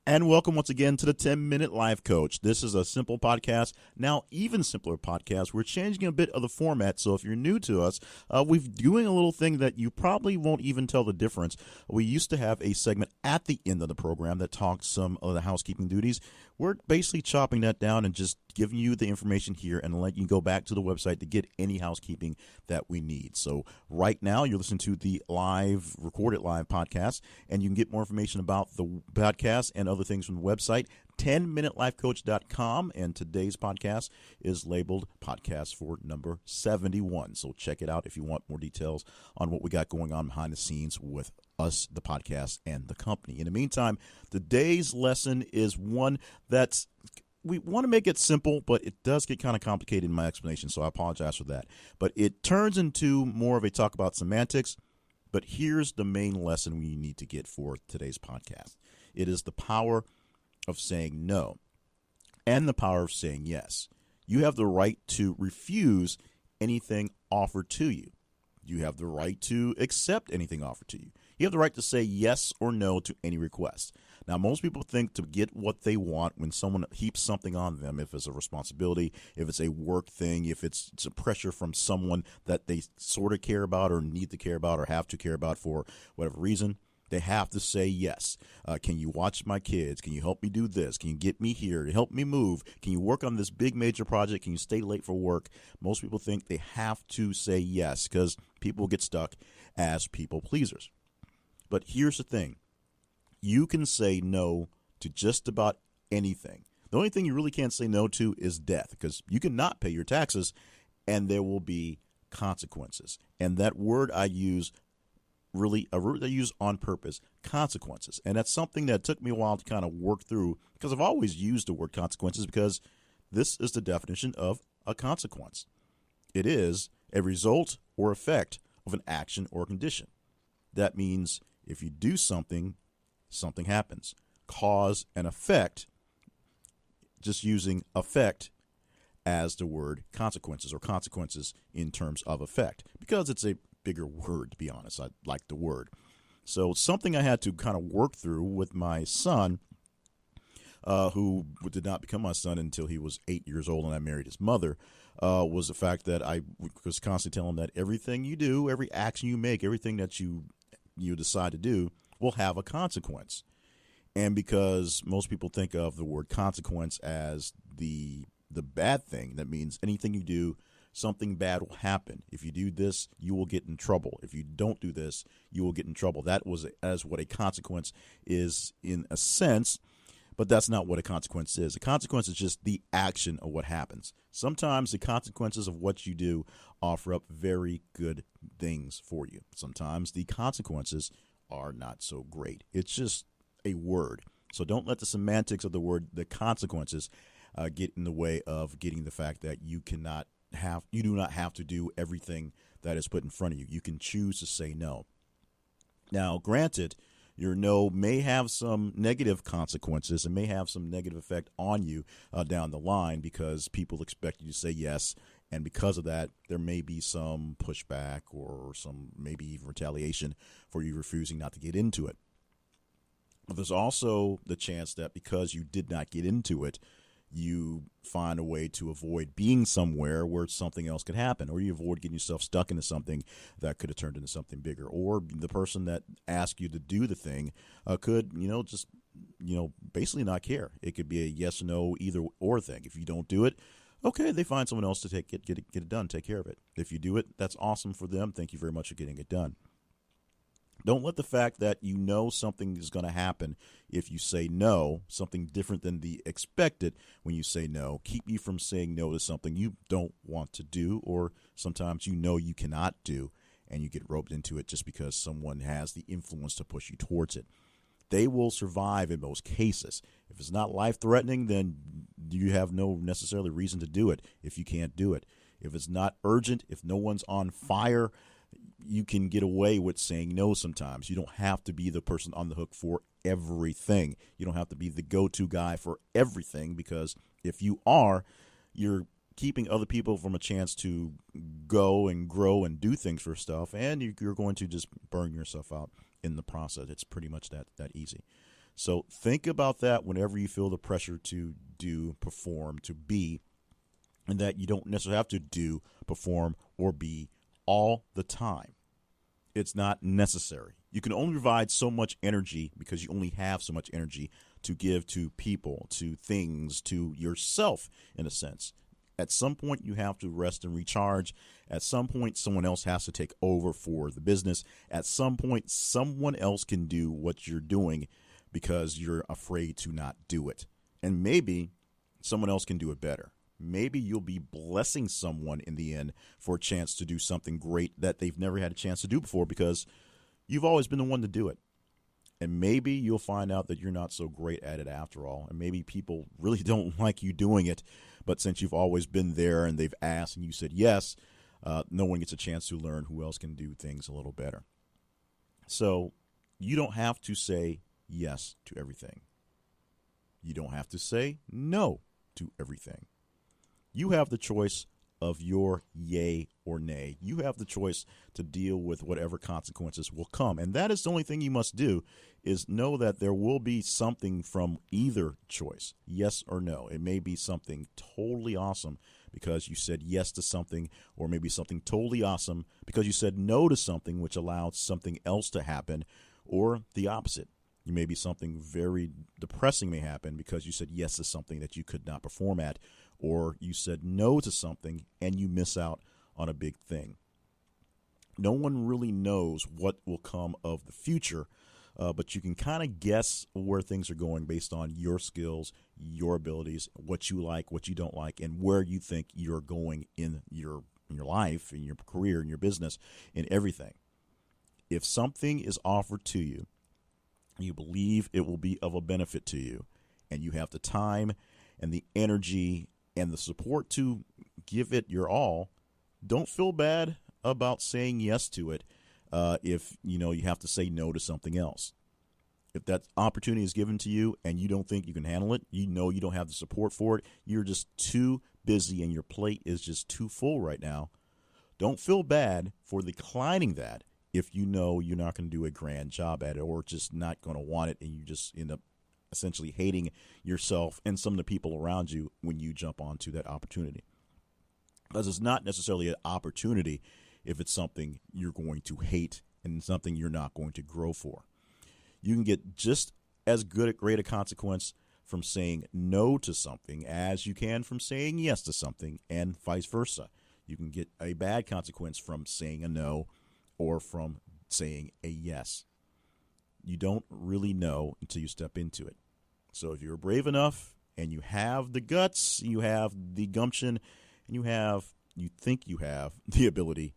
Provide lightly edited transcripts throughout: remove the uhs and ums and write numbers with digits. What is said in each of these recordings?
And welcome once again to the 10-Minute Life Coach. This is a simple podcast, now even simpler podcast. We're changing a bit of the format, so if you're new to us, we're doing a little thing that you probably won't even tell the difference. We used to have a segment at the end of the program that talked some of the housekeeping duties. We're basically chopping that down and just giving you the information here and letting you go back to the website to get any housekeeping that we need. So right now you're listening to the recorded live podcast, and you can get more information about the podcast and other things from the website, 10minutelifecoach.com. And today's podcast is labeled podcast for number 71. So check it out if you want more details on what we got going on behind the scenes with us, the podcast, and the company. In the meantime, today's lesson is one that's we want to make it simple, but it does get kind of complicated in my explanation, so I apologize for that. But it turns into more of a talk about semantics, but here's the main lesson we need to get for today's podcast. It is the power of saying no and the power of saying yes. You have the right to refuse anything offered to you. You have the right to accept anything offered to you. You have the right to say yes or no to any request. Now, most people think to get what they want when someone heaps something on them, if it's a responsibility, if it's a work thing, if it's a pressure from someone that they sort of care about or need to care about or have to care about for whatever reason, they have to say yes. Can you watch my kids? Can you help me do this? Can you get me here? Help me move? Can you work on this big major project? Can you stay late for work? Most people think they have to say yes because people get stuck as people pleasers. But here's the thing. You can say no to just about anything. The only thing you really can't say no to is death, because you cannot pay your taxes and there will be consequences. And that word I use, really a word I use on purpose, consequences. And that's something that took me a while to kind of work through, because I've always used the word consequences because this is the definition of a consequence. It is a result or effect of an action or condition. That means if you do something, something happens. Cause and effect, just using effect as the word consequences, or consequences in terms of effect, because it's a bigger word, to be honest. I like the word. So something I had to kind of work through with my son, who did not become my son until he was 8 years old and I married his mother, was the fact that I was constantly telling him that everything you do, every action you make, everything that you decide to do will have a consequence. And because most people think of the word consequence as the bad thing, that means anything you do, something bad will happen. If you do this, you will get in trouble. If you don't do this, you will get in trouble. That was as what a consequence is in a sense, but that's not what a consequence is. A consequence is just the action of what happens. Sometimes the consequences of what you do offer up very good things for you. Sometimes the consequences are not so great. It's just a word. So don't let the semantics of the word, the consequences, get in the way of getting the fact that you do not have to do everything that is put in front of you. You can choose to say no. Now, granted, your no may have some negative consequences and may have some negative effect on you down the line, because people expect you to say yes. And because of that, there may be some pushback or some maybe even retaliation for you refusing not to get into it. But there's also the chance that because you did not get into it, you find a way to avoid being somewhere where something else could happen, or you avoid getting yourself stuck into something that could have turned into something bigger, or the person that asked you to do the thing could, just, basically not care. It could be a yes or no, either or thing. If you don't do it, okay, they find someone else to get it done, take care of it. If you do it, that's awesome for them. Thank you very much for getting it done. Don't let the fact that you know something is going to happen if you say no, something different than the expected when you say no, keep you from saying no to something you don't want to do, or sometimes you cannot do, and you get roped into it just because someone has the influence to push you towards it. They will survive in most cases. If it's not life-threatening, then you have no necessarily reason to do it if you can't do it. If it's not urgent, if no one's on fire, you can get away with saying no sometimes. You don't have to be the person on the hook for everything. You don't have to be the go-to guy for everything, because if you are, you're keeping other people from a chance to go and grow and do things for stuff, and you're going to just burn yourself out in the process. It's pretty much that easy. So think about that whenever you feel the pressure to do, perform, to be, and that you don't necessarily have to do, perform, or be all the time. It's not necessary. You can only provide so much energy because you only have so much energy to give to people, to things, to yourself, in a sense. At some point, you have to rest and recharge. At some point, someone else has to take over for the business. At some point, someone else can do what you're doing because you're afraid to not do it. And maybe someone else can do it better. Maybe you'll be blessing someone in the end for a chance to do something great that they've never had a chance to do before because you've always been the one to do it. And maybe you'll find out that you're not so great at it after all. And maybe people really don't like you doing it. But since you've always been there and they've asked and you said yes, no one gets a chance to learn who else can do things a little better. So you don't have to say yes to everything. You don't have to say no to everything. You have the choice of your yay or nay. You have the choice to deal with whatever consequences will come. And that is the only thing you must do, is know that there will be something from either choice, yes or no. It may be something totally awesome because you said yes to something, or maybe something totally awesome because you said no to something, which allowed something else to happen, or the opposite. Maybe something very depressing may happen because you said yes to something that you could not perform at, or you said no to something and you miss out on a big thing. No one really knows what will come of the future, but you can kind of guess where things are going based on your skills, your abilities, what you like, what you don't like, and where you think you're going in your life, in your career, in your business, in everything. If something is offered to you, you believe it will be of a benefit to you, and you have the time and the energy and the support to give it your all, don't feel bad about saying yes to it if you have to say no to something else. If that opportunity is given to you and you don't think you can handle it, you don't have the support for it, you're just too busy and your plate is just too full right now, don't feel bad for declining that if you know you're not going to do a grand job at it, or just not going to want it, and you just end up essentially hating yourself and some of the people around you when you jump onto that opportunity. Because it's not necessarily an opportunity if it's something you're going to hate and something you're not going to grow for. You can get just as great a consequence from saying no to something as you can from saying yes to something, and vice versa. You can get a bad consequence from saying a no or from saying a yes. You don't really know until you step into it. So if you're brave enough and you have the guts, you have the gumption, and you think you have the ability,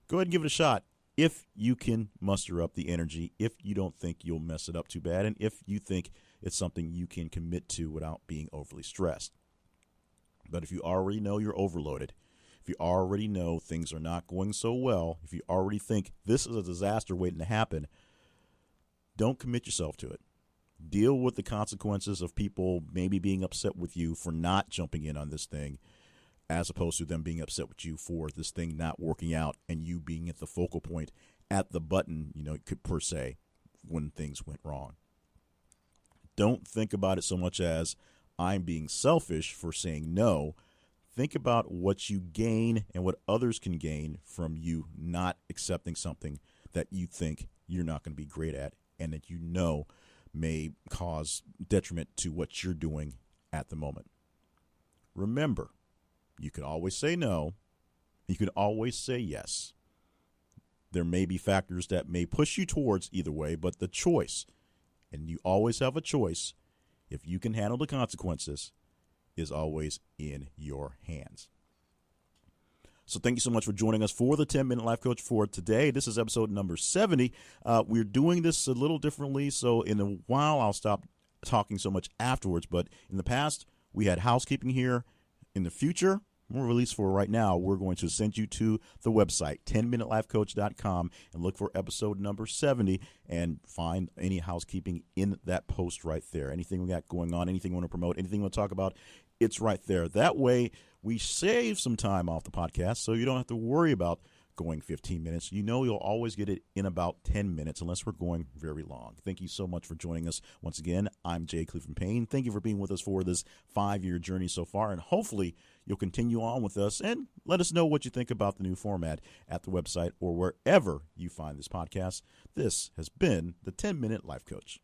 go ahead and give it a shot. If you can muster up the energy, if you don't think you'll mess it up too bad, and if you think it's something you can commit to without being overly stressed. But if you already know you're overloaded, if you already know things are not going so well, if you already think this is a disaster waiting to happen, don't commit yourself to it. Deal with the consequences of people maybe being upset with you for not jumping in on this thing, as opposed to them being upset with you for this thing not working out and you being at the focal point, at the button, per se, when things went wrong. Don't think about it so much as I'm being selfish for saying no. Think about what you gain and what others can gain from you not accepting something that you think you're not going to be great at and that may cause detriment to what you're doing at the moment. Remember, you can always say no. You can always say yes. There may be factors that may push you towards either way, but the choice, and you always have a choice, if you can handle the consequences, is always in your hands. So thank you so much for joining us for the 10-Minute Life Coach for today. This is episode number 70. We're doing this a little differently, so in a while I'll stop talking so much afterwards. But in the past, we had housekeeping here. In the future, more release for right now, we're going to send you to the website, 10minutelifecoach.com, and look for episode number 70 and find any housekeeping in that post right there. Anything we got going on, anything we want to promote, anything we want to talk about, it's right there. That way, we save some time off the podcast, so you don't have to worry about going 15 minutes. You know you'll always get it in about 10 minutes unless we're going very long. Thank you so much for joining us. Once again, I'm Jay Cleveland Payne. Thank you for being with us for this 5-year journey so far, and hopefully you'll continue on with us and let us know what you think about the new format at the website or wherever you find this podcast. This has been the 10-Minute Life Coach.